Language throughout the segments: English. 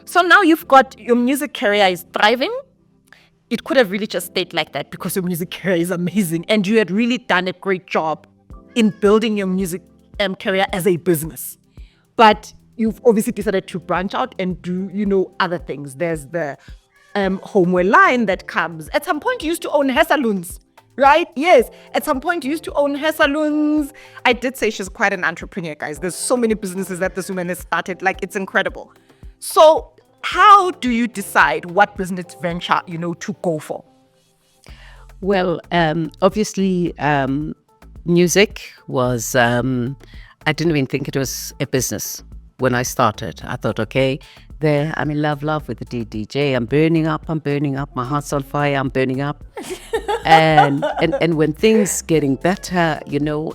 So now you've got your music career is thriving. It could have really just stayed like that because your music career is amazing and you had really done a great job in building your music career as a business. But you've obviously decided to branch out and do, other things. There's the homeware line that comes. At some point, you used to own hair salons, right? Yes. At some point, you used to own hair salons. I did say she's quite an entrepreneur, guys. There's so many businesses that this woman has started. Like, it's incredible. So how do you decide what business venture, to go for? Well, obviously, music was, I didn't even think it was a business when I started. I thought, okay, there, I'm in love with the DJ. I'm burning up. My heart's on fire. I'm burning up. and when things getting better,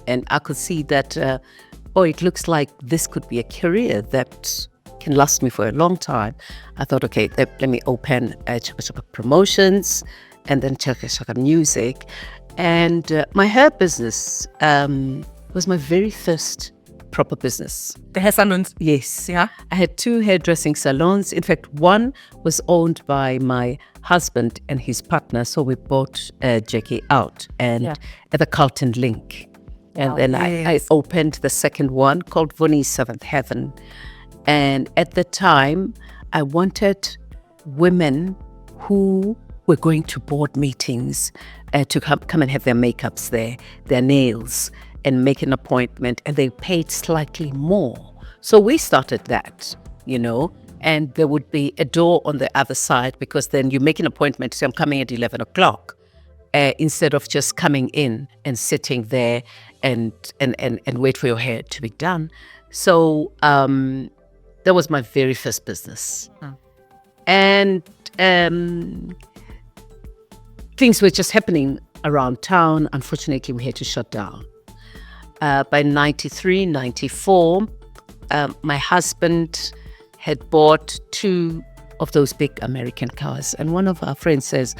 and I could see that, it looks like this could be a career that can last me for a long time. I thought, okay, let me open Chaka Chaka Promotions and then Chaka Chaka Music. And my hair business was my very first proper business. The hair salons? Yes. Yeah. I had 2 hairdressing salons. In fact, one was owned by my husband and his partner. So we bought Jackie out and at the Carlton Link. And then I opened the second one called Vonnie's Seventh Heaven. And at the time, I wanted women who were going to board meetings to come and have their makeups there, their nails, and make an appointment, and they paid slightly more. So we started that, and there would be a door on the other side because then you make an appointment, say I'm coming at 11 o'clock, instead of just coming in and sitting there and wait for your hair to be done. So that was my very first business. And things were just happening around town. Unfortunately, we had to shut down. By 93, 94, my husband had bought 2 of those big American cars. And one of our friends says,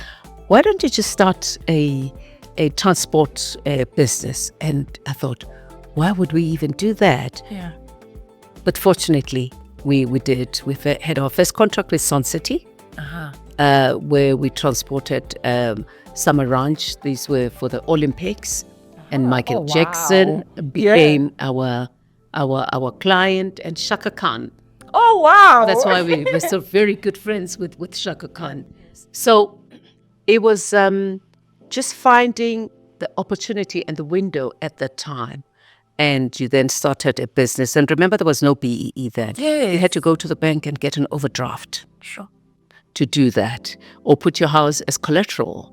why don't you just start a transport business? And I thought, why would we even do that? Yeah. But fortunately, we did. We had our first contract with Sun City, where we transported Summer Ranch. These were for the Olympics. And Michael Jackson became our client, and Shaka Khan. Oh, wow. That's why we were still very good friends with Shaka Khan. So it was just finding the opportunity and the window at that time. And you then started a business. And remember, there was no BEE then. Yes. You had to go to the bank and get an overdraft. Sure. To do that, or put your house as collateral.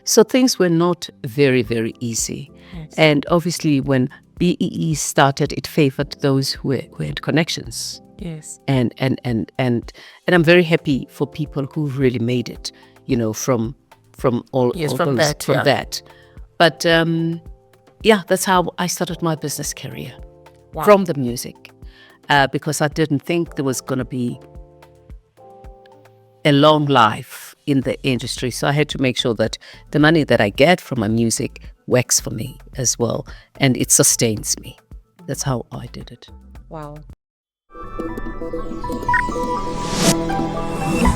So things were not very, very easy. Yes. And obviously, when BEE started, it favored those who had connections. Yes. And I'm very happy for people who really made it, from that. But that's how I started my business career. Wow. From the music, because I didn't think there was going to be a long life in the industry. So I had to make sure that the money that I get from my music works for me as well, and it sustains me. That's how I did it. Wow.